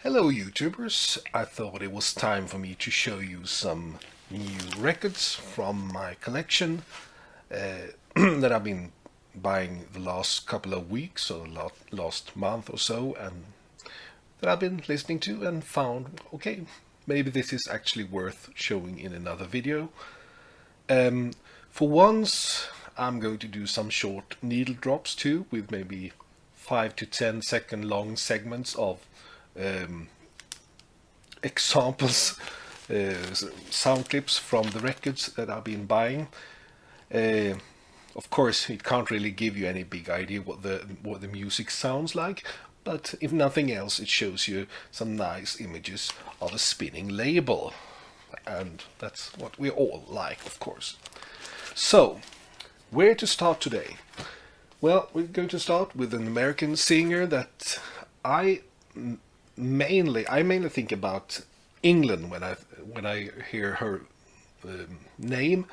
Hello YouTubers, I thought it was time for me to show you some new records from my collection that I've been buying the last couple of weeks or last month or so, and that I've been listening to and found, okay, maybe this is actually worth showing in another video. For once I'm going to do some short needle drops too, with maybe 5 to 10 second long segments of examples, sound clips from the records that I've been buying. Of course, it can't really give you any big idea what the music sounds like, but if nothing else, it shows you some nice images of a spinning label, and that's what we all like, of course. So, where to start today? Well, we're going to start with an American singer that I mainly think about England when I hear her name,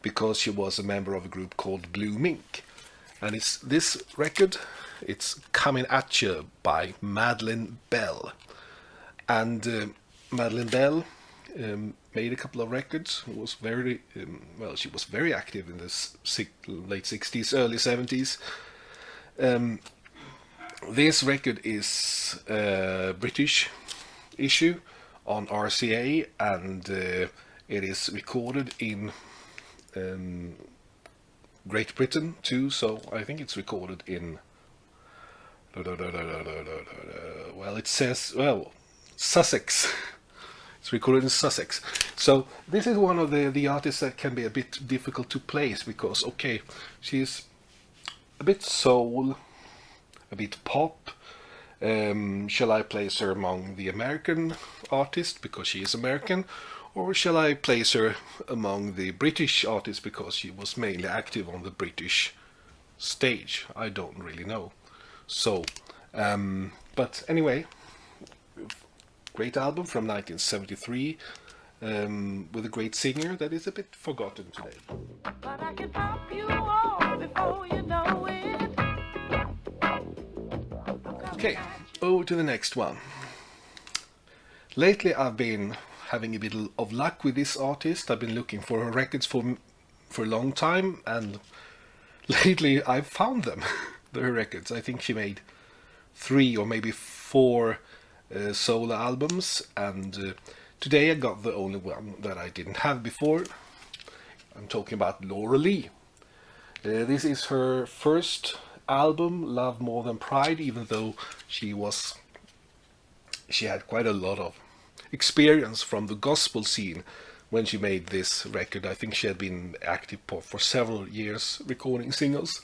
because she was a member of a group called Blue Mink, and it's this record. It's Comin Atcha by Madeline Bell, and Madeline Bell made a couple of records. Was very she was very active in the late 60s, early 70s. This record is a British issue on RCA, and it is recorded in Great Britain too, so I think it's recorded in it says, Sussex. It's recorded in Sussex. So this is one of the artists that can be a bit difficult to place, because okay, she's a bit soul, a bit pop. Shall I place her among the American artists because she is American, or shall I place her among the British artists because she was mainly active on the British stage? I don't really know. So, but anyway, great album from 1973, with a great singer that is a bit forgotten today. But I can pop you off before you know it. Okay, over to the next one. Lately I've been having a bit of luck with this artist. I've been looking for her records for a long time, and lately I've found them. Her records. I think she made 3 or maybe 4 solo albums, and today I got the only one that I didn't have before. I'm talking about Laura Lee. This is her first album, Love More Than Pride, even though she had quite a lot of experience from the gospel scene when she made this record. I think she had been active for several years recording singles.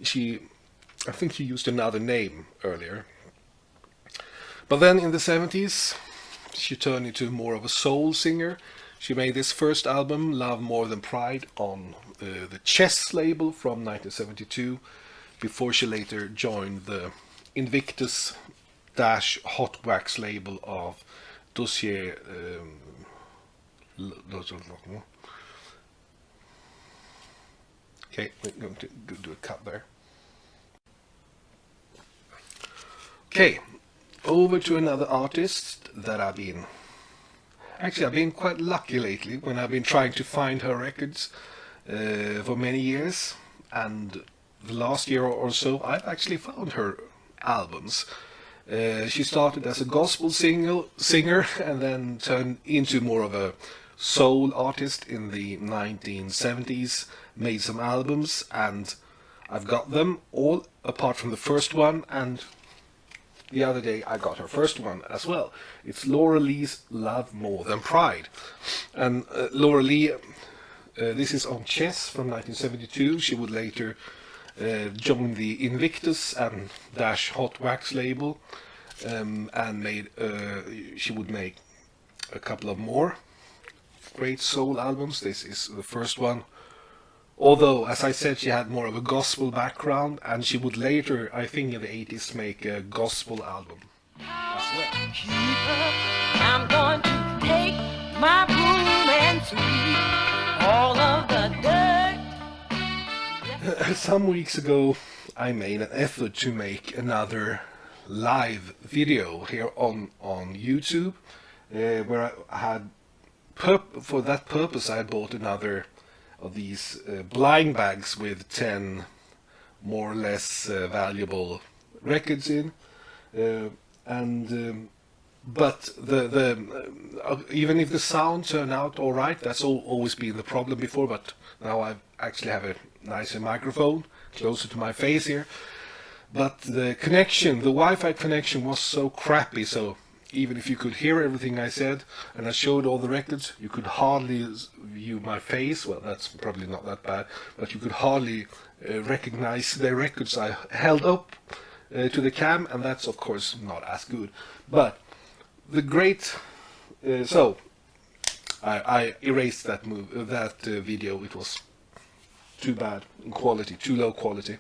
I think she used another name earlier. But then in the 70s, she turned into more of a soul singer. She made this first album, Love More Than Pride, on the Chess label from 1972, before she later joined the Invictus Hot Wax label of Dossier. Okay, we're going to do a cut there. Okay, over to another artist that I've been quite lucky lately when I've been trying to find her records for many years, and the last year or so I've actually found her albums. She started as a gospel singer and then turned into more of a soul artist in the 1970s, made some albums, and I've got them all apart from the first one, and the other day I got her first one as well. It's Laura Lee's Love More Than Pride. And Laura Lee, this is on Chess from 1972. She would later join the Invictus and Hot Wax label, and she would make a couple of more great soul albums. This is the first one. Although, as I said, she had more of a gospel background, and she would later, I think in the 80s, make a gospel album as well. I'm going to take my broom and sweep all of the dirt. Some weeks ago, I made an effort to make another live video here on YouTube, where I had for that purpose I bought another of these blind bags with 10 more or less valuable records in, but even if the sound turned out all right, that's always been the problem before. But now I actually have a nicer microphone closer to my face here. But the Wi-Fi connection was so crappy, so even if you could hear everything I said and I showed all the records, you could hardly view my face. Well, that's probably not that bad, but you could hardly recognize the records I held up to the cam, and that's of course not as good. But the great, so I erased that video. It was too bad in quality, too low quality.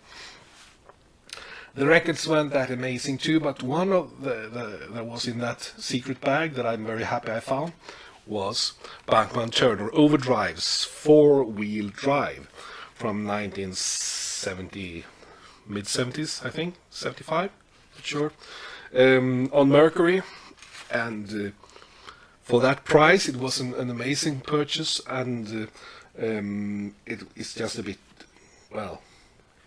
The records weren't that amazing too, but one of that was in that secret bag that I'm very happy I found was Bachman Turner Overdrive's 4-wheel drive from 1970, mid-70s, I think, 75, not sure, on Mercury. And for that price, it was an amazing purchase, and it's just a bit, well,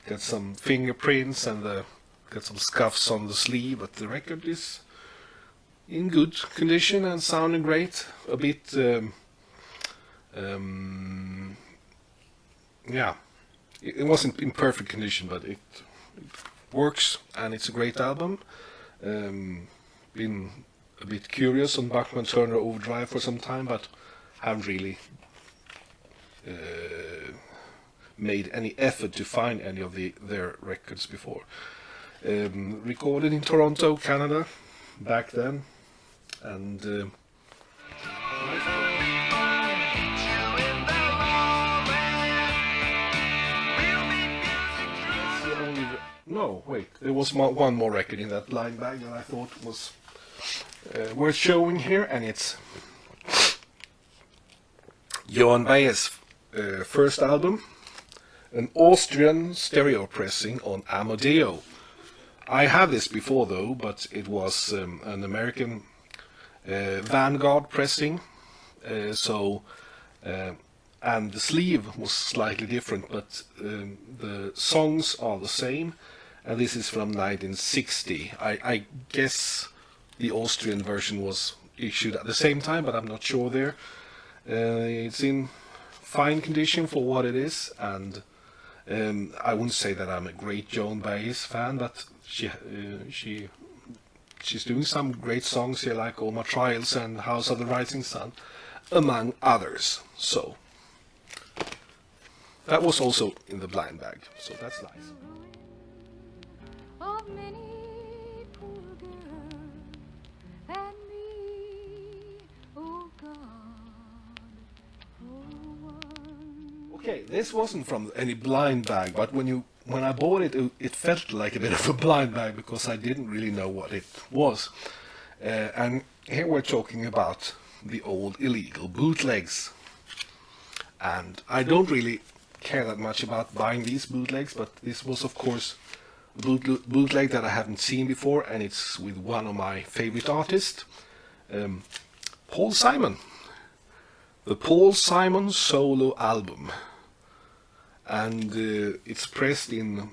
got some fingerprints and got some scuffs on the sleeve, but the record is in good condition and sounding great. A bit, yeah, it wasn't in perfect condition, but it works, and it's a great album. Been a bit curious on Bachman Turner Overdrive for some time, but haven't really made any effort to find any of their records before. Recorded in Toronto, Canada, back then, and no, wait, there was one more record in that blind bag that I thought was worth showing here, and it's Joan Baez' first album, an Austrian stereo pressing on Amadeo. I have this before though, but it was an American Vanguard pressing, and the sleeve was slightly different, but the songs are the same, and this is from 1960. I guess the Austrian version was issued at the same time, but I'm not sure there. It's in fine condition for what it is, and I wouldn't say that I'm a great Joan Baez fan, but she's doing some great songs here, like All My Trials and House of the Rising Sun, among others. So that was also in the blind bag, so that's nice. Okay, this wasn't from any blind bag, but when I bought it, it felt like a bit of a blind bag because I didn't really know what it was. And here we're talking about the old illegal bootlegs. And I don't really care that much about buying these bootlegs, but this was of course a bootleg that I haven't seen before, and it's with one of my favorite artists, Paul Simon. The Paul Simon solo album. And it's pressed in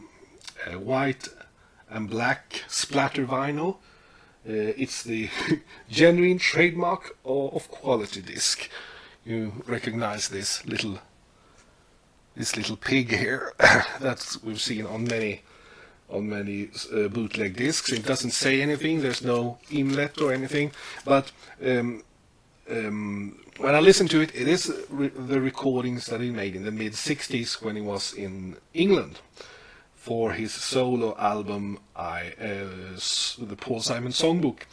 white and black splatter vinyl. It's the genuine trademark of quality disc. You recognize this little pig here that we've seen on many bootleg discs. It doesn't say anything. There's no inlet or anything, but when I listen to it, it is the recordings that he made in the mid-60s when he was in England for his solo album, the Paul Simon Songbook.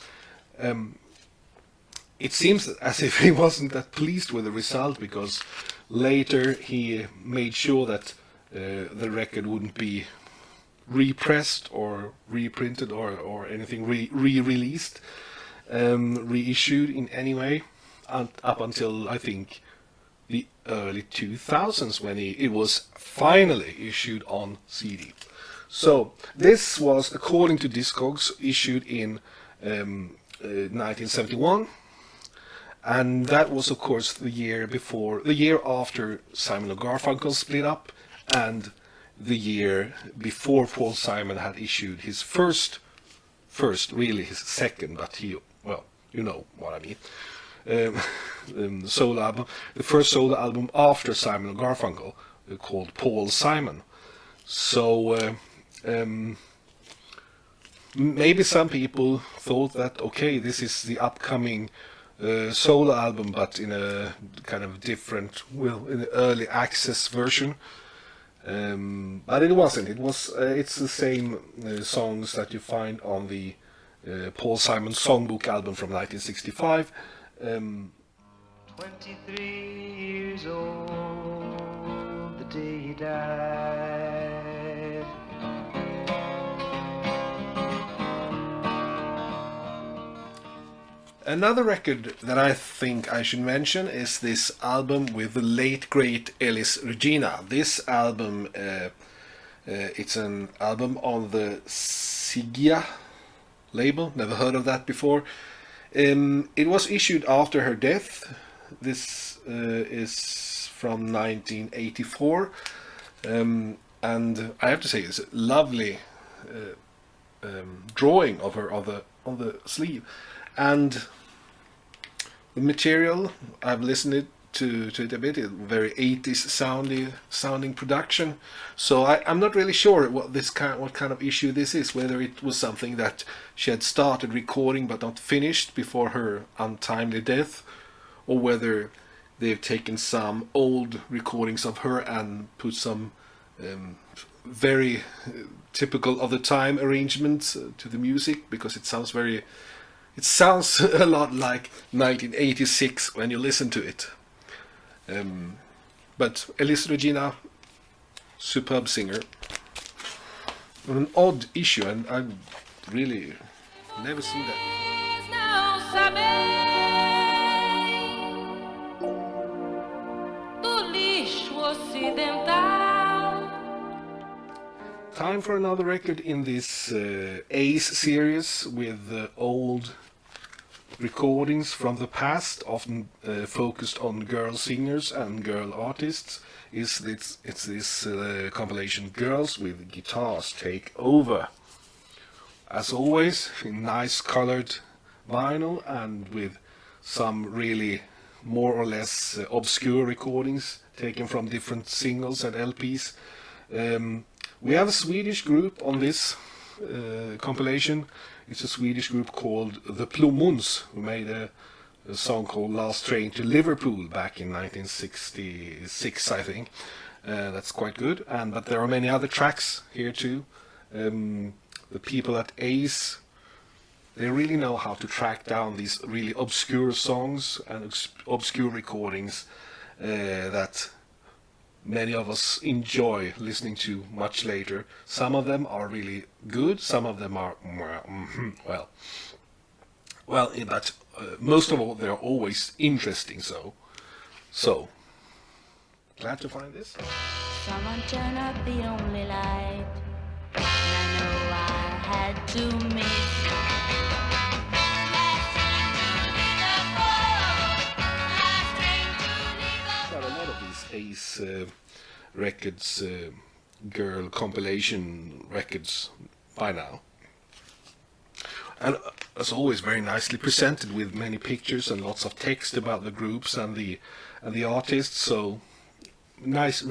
It seems as if he wasn't that pleased with the result, because later he made sure that the record wouldn't be repressed or reprinted or anything re-released, reissued in any way. Up until I think the early 2000s when it was finally issued on CD. So this was, according to Discogs, issued in 1971, and that was of course the year after Simon and Garfunkel split up, and the year before Paul Simon had issued his first, really his second, but well, you know what I mean, solo album, the first solo album after Simon and Garfunkel, called Paul Simon. So maybe some people thought that, okay, this is the upcoming solo album, but in a kind of different, well, in the early access version. But it wasn't. It's the same songs that you find on the Paul Simon Songbook album from 1965. 23 years old, the day he died. Another record that I think I should mention is this album with the late great Elis Regina. This album, it's an album on the Sigia label. Never heard of that before. It was issued after her death. This is from 1984, and I have to say it's a lovely drawing of her on the sleeve, and the material, I've listened to it a bit. It's very 80s sounding production. So I'm not really sure what kind of issue this is. Whether it was something that she had started recording but not finished before her untimely death, or whether they've taken some old recordings of her and put some very typical of the time arrangements to the music, because it sounds a lot like 1986 when you listen to it. But Elis Regina, superb singer. An odd issue, and I've really never seen that before. Time for another record in this Ace series with old recordings from the past, often focused on girl singers and girl artists. It's this compilation Girls with Guitars Take Over. As always, in nice colored vinyl and with some really more or less obscure recordings taken from different singles and LPs. We have a Swedish group on this compilation. It's a Swedish group called the Plommons, who made a song called Last Train to Liverpool back in 1966, I think. That's quite good. But there are many other tracks here too. The people at Ace, they really know how to track down these really obscure songs and obscure recordings that many of us enjoy listening to much later. Some of them are really good, some of them are but most of all they're always interesting. So glad to find this. Someone turn up the only light, and I know I had to miss. Got a lot of these Ace records, girl compilation records by now, and as always very nicely presented with many pictures and lots of text about the groups and the artists. So nice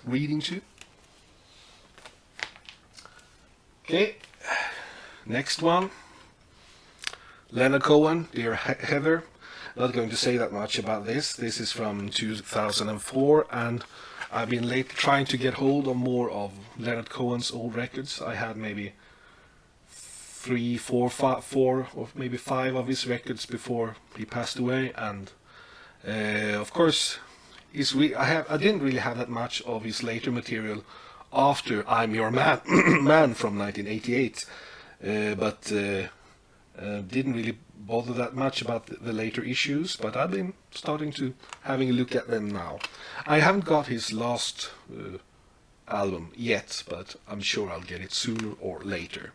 reading too. Okay, next one, Leonard Cohen, Dear Heather. Not going to say that much about this. This is from 2004, and I've been lately trying to get hold of more of Leonard Cohen's old records. I had maybe 3, 4, 5, or maybe 5 of his records before he passed away, and of course, I didn't really have that much of his later material after I'm Your Man, Man from 1988, but didn't really bother that much about the later issues, but I've been starting to having a look at them now. I haven't got his last album yet, but I'm sure I'll get it sooner or later.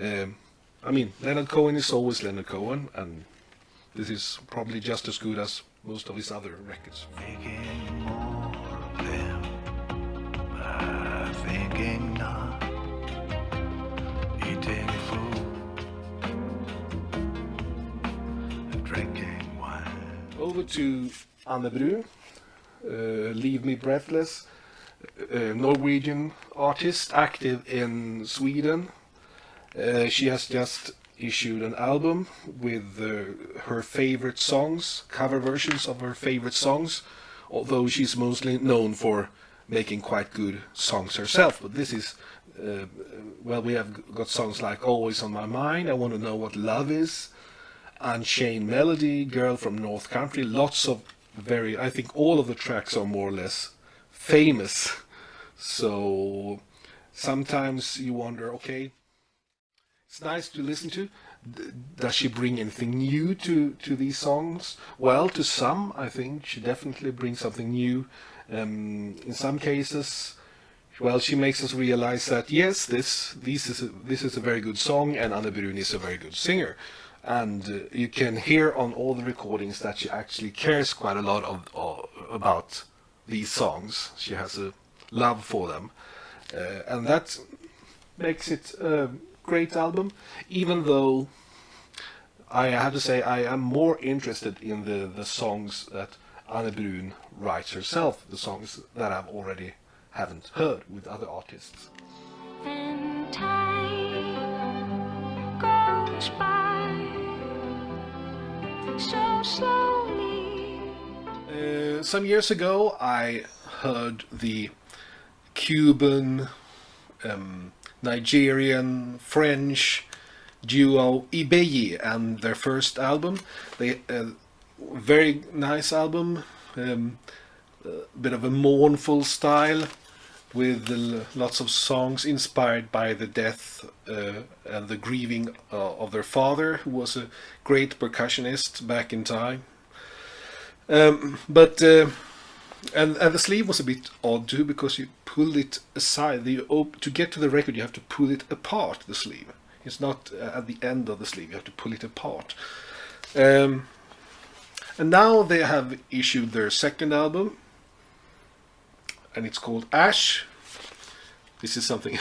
I mean, Leonard Cohen is always Leonard Cohen, and this is probably just as good as most of his other records. Thinking more of them, thinking not, eating food and drinking wine. Over to Anne Bru, Leave Me Breathless, Norwegian artist active in Sweden. She has just issued an album with her favorite songs, cover versions of her favorite songs, although she's mostly known for making quite good songs herself. But this is, well, we have got songs like Always on My Mind, I Want to Know What Love Is, Unchained Melody, Girl from North Country, lots of I think all of the tracks are more or less famous. So sometimes you wonder, okay, it's nice to listen to. Does she bring anything new to these songs? Well, to some, I think she definitely brings something new. In some cases, well, she makes us realize that yes, this is a very good song, and Anne Brun is a very good singer. And you can hear on all the recordings that she actually cares quite a lot about these songs. She has a love for them, and that makes it a great album. Even though I have to say I am more interested in the songs that Anne Brun writes herself, the songs that I've already haven't heard with other artists. And time goes by so slowly. Some years ago I heard the Cuban, Nigerian, French duo Ibeyi and their first album. They very nice album, bit of a mournful style with lots of songs inspired by the death and the grieving of their father, who was a great percussionist back in time. But the sleeve was a bit odd too, because you pulled it aside. To get to the record, you have to pull it apart, the sleeve. It's not at the end of the sleeve, you have to pull it apart. And now they have issued their second album, and it's called Ash. This is something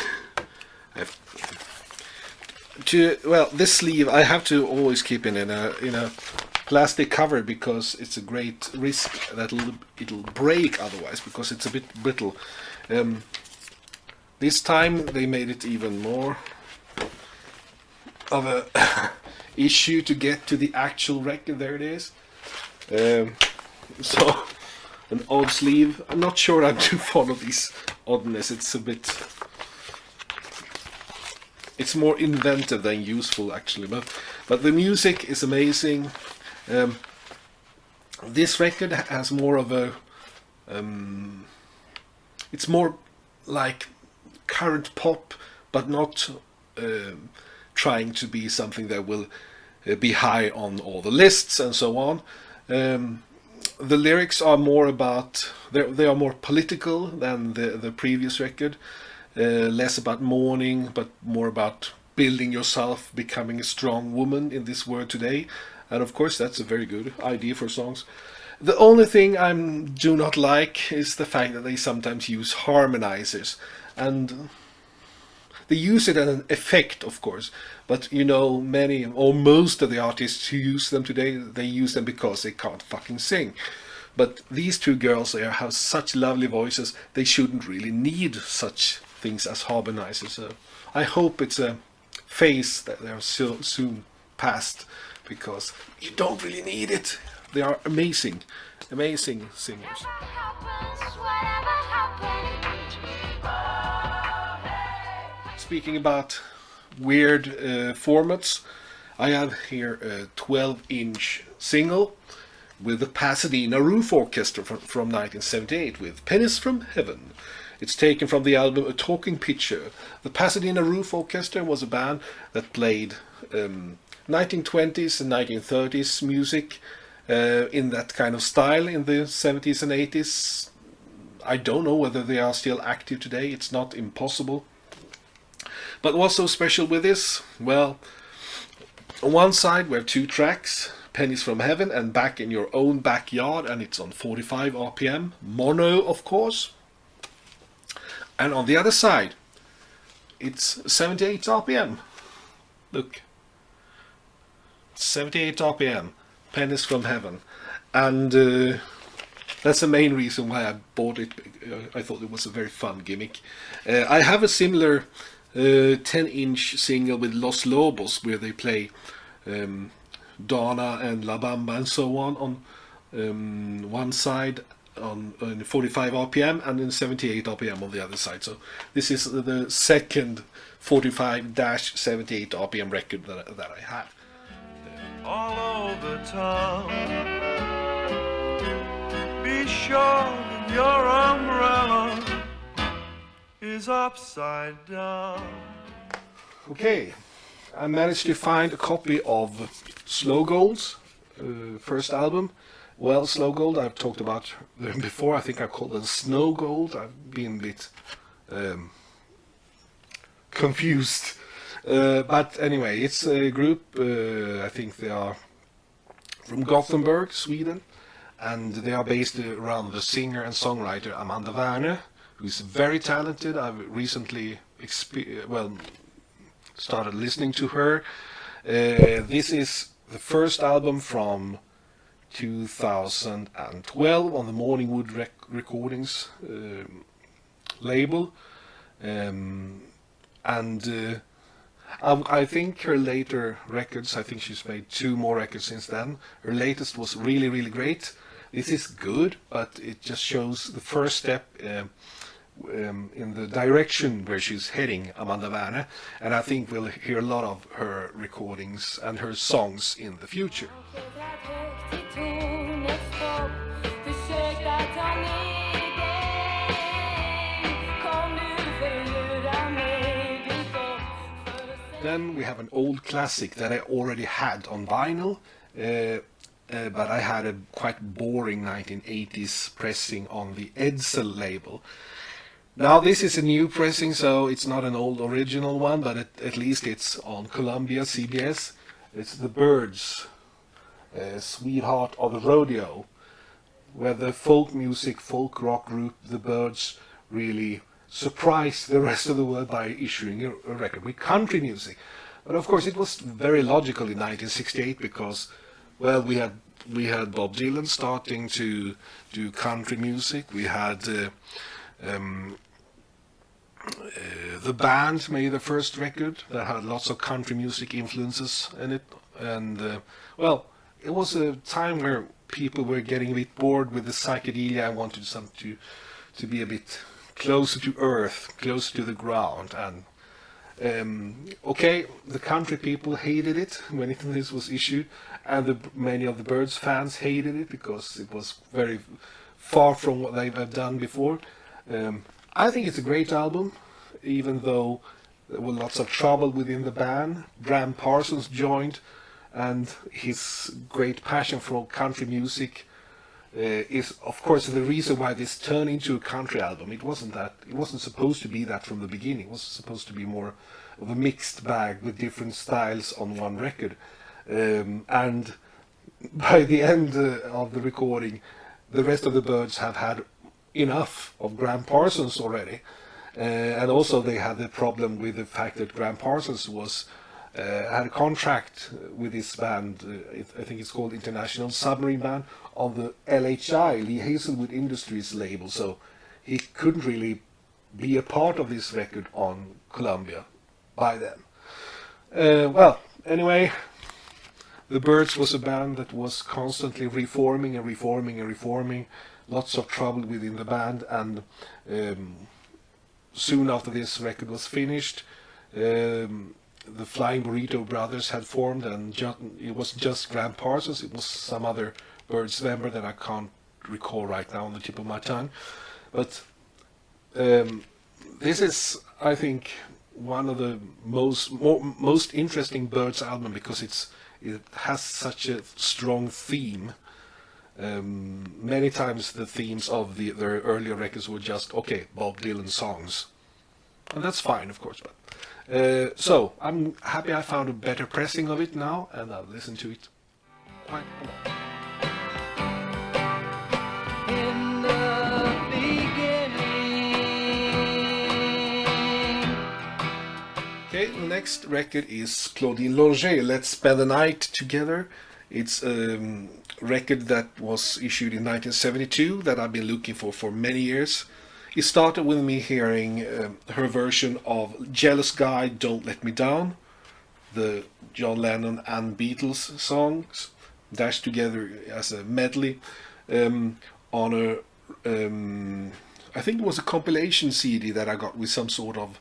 this sleeve I have to always keep in a plastic cover, because it's a great risk that it'll break otherwise, because it's a bit brittle. This time they made it even more of a issue to get to the actual record. There it is. So an odd sleeve. I'm not sure I'm too fond of these oddness. It's more inventive than useful actually, but the music is amazing. This record has more of a it's more like current pop, but not trying to be something that will be high on all the lists and so on. The lyrics are more about, they are more political than the previous record, less about mourning, but more about building yourself, becoming a strong woman in this world today. And of course that's a very good idea for songs. The only thing I do not like is the fact that they sometimes use harmonizers, and they use it as an effect, of course, but you know, many or most of the artists who use them today, they use them because they can't fucking sing. But these two girls, they have such lovely voices, they shouldn't really need such things as harmonizers. So I hope it's a phase that they are so soon past, because you don't really need it. They are amazing, amazing singers. Speaking about weird formats, I have here a 12-inch single with the Pasadena Roof Orchestra from 1978 with Pennies from Heaven. It's taken from the album A Talking Picture. The Pasadena Roof Orchestra was a band that played 1920s and 1930s music in that kind of style in the 70s and 80s. I don't know whether they are still active today. It's not impossible. But what's so special with this? Well, on one side we have 2 tracks, Pennies from Heaven and Back in Your Own Backyard, and it's on 45 RPM, mono of course. And on the other side, it's 78 RPM. Look, 78 RPM, Pennies from Heaven, and that's the main reason why I bought it. I thought it was a very fun gimmick. I have a similar 10-inch single with Los Lobos where they play Donna and La Bamba and so on one side on 45 RPM and then 78 RPM on the other side. So this is the second 45-78 RPM record that I have. all over town. Be sure that your umbrella is upside down. Okay, I managed to find a copy of Slow Gold's first album. Well, Slow Gold, I've talked about them before. I think I called them Snow Gold. I've been a bit confused. But anyway, it's a group, I think they are from Gothenburg, Sweden. And they are based around the singer and songwriter Amanda Werner, who is very talented. I've recently started listening to her. This is the first album from 2012 on the Morningwood Recordings label, I think her later records, I think she's made 2 more records since then. Her latest was really, really great. This is good, but it just shows the first step in the direction where she's heading, Amanda Werner, and I think we'll hear a lot of her recordings and her songs in the future. Then we have an old classic that I already had on vinyl, but I had a quite boring 1980s pressing on the Edsel label. Now this is a new pressing, so it's not an old original one, but at least it's on Columbia CBS. It's the Byrds, Sweetheart of the Rodeo, where the folk rock group The Byrds really surprised the rest of the world by issuing a record with country music. But of course it was very logical in 1968 because, well, we had Bob Dylan starting to do country music. We had the band made the first record that had lots of country music influences in it, and well, it was a time where people were getting a bit bored with the psychedelia and wanted something to be a bit closer to earth, closer to the ground. And okay, the country people hated it when this was issued, and many of the Byrds fans hated it because it was very far from what they've done before. I think it's a great album, even though there were lots of trouble within the band. Graham Parsons joined, and his great passion for country music is, of course, the reason why this turned into a country album. It wasn't supposed to be that from the beginning. It was supposed to be more of a mixed bag with different styles on one record. And by the end of the recording, the rest of the Byrds have had enough of Graham Parsons already, and also they had the problem with the fact that Graham Parsons had a contract with this band, I think it's called International Submarine Band, on the LHI, Lee Hazelwood Industries label, so he couldn't really be a part of this record on Columbia by then. Well, anyway, the Byrds was a band that was constantly reforming, lots of trouble within the band, and soon after this record was finished, the Flying Burrito Brothers had formed, and it was just Graham Parsons. It was some other Byrds member that I can't recall right now on the tip of my tongue. But this is, I think, one of the most interesting Byrds album because it has such a strong theme. Many times the themes of their earlier records were just, okay, Bob Dylan songs. And that's fine, of course. But so, I'm happy I found a better pressing of it now, and I'll listen to it quite a lot. In the beginning. Okay, the next record is Claudine Longer, Let's Spend the Night Together. It's a record that was issued in 1972 that I've been looking for many years. It started with me hearing her version of Jealous Guy, Don't Let Me Down, the John Lennon and Beatles songs, dashed together as a medley on a, I think it was a compilation CD that I got with some sort of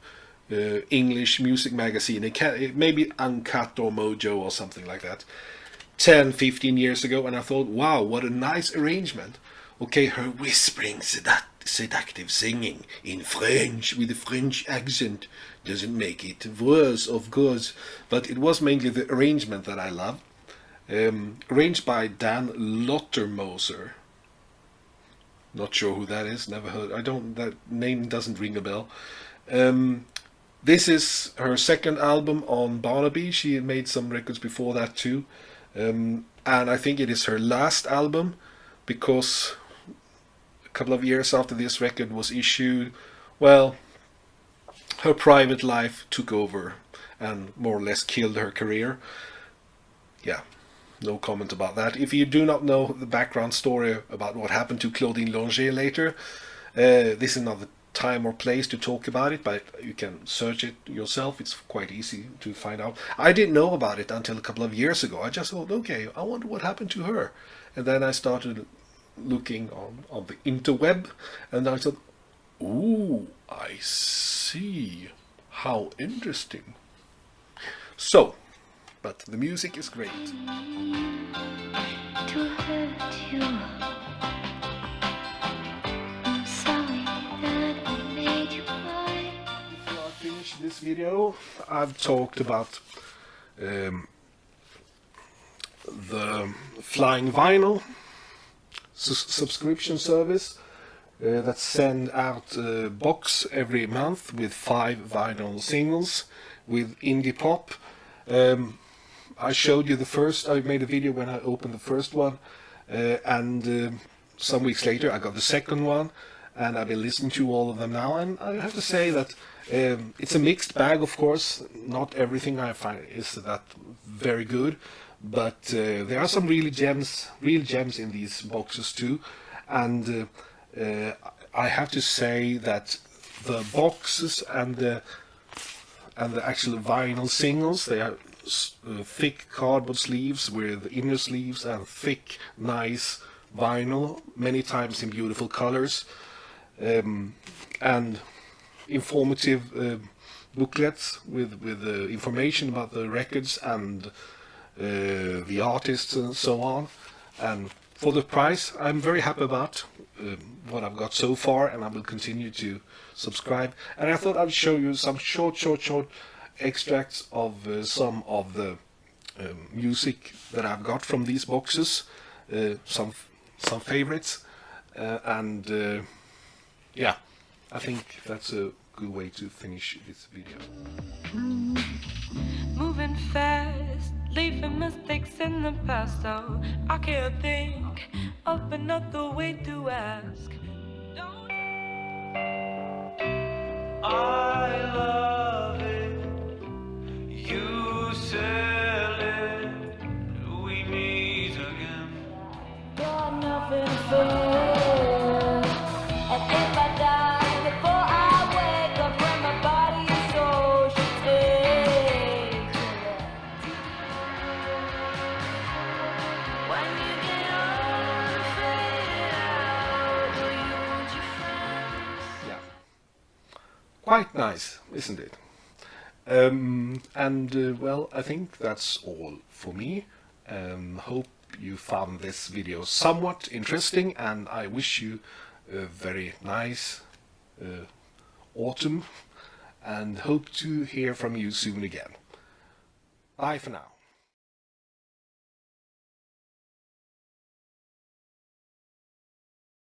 English music magazine. It maybe Uncut or Mojo or something like that. 10-15 years ago, and I thought, wow, what a nice arrangement. Okay, her whispering, seductive singing in French with a French accent doesn't make it worse, of course, but it was mainly the arrangement that I loved. Arranged by Dan Lottermoser. Not sure who that is, never heard. That name doesn't ring a bell. This is her second album on Barnaby. She had made some records before that too. And I think it is her last album, because a couple of years after this record was issued, well, her private life took over and more or less killed her career. Yeah, no comment about that. If you do not know the background story about what happened to Claudine Longer later, this is not the time or place to talk about it, but you can search it yourself. It's quite easy to find out. I didn't know about it until a couple of years ago. I just thought, okay, I wonder what happened to her. And then I started looking on the interweb, and I thought, ooh, I see. How interesting. So, but the music is great. To hurt you. I'm sorry that I made you cry. Before I finish this video, I've talked about the Flying Vinyl subscription service that send out a box every month with 5 vinyl singles with indie pop. I showed you the first. I made a video when I opened the first one, and some weeks later I got the second one, and I've been listening to all of them now, and I have to say that it's a mixed bag, of course. Not everything I find is that very good, but there are some real gems in these boxes too, and I have to say that the boxes and the actual vinyl singles, they are thick cardboard sleeves with inner sleeves and thick, nice vinyl, many times in beautiful colors, and informative booklets with information about the records and the artists and so on. And for the price, I'm very happy about what I've got so far, and I will continue to subscribe. And I thought I'd show you some short extracts of some of the music that I've got from these boxes, some favorites, and yeah, I think that's a good way to finish this video. Moving fast, leaving mistakes in the past, so I can't think of another way to ask. Don't I love it, you sell it, we meet again. Got nothing fair. And if I die before I wake up, when my body and soul should take to when you get old and fade out, do you want your friends? Yeah, quite nice, isn't it? And well, I think that's all for me. Hope you found this video somewhat interesting, and I wish you a very nice autumn, and hope to hear from you soon again. Bye for now.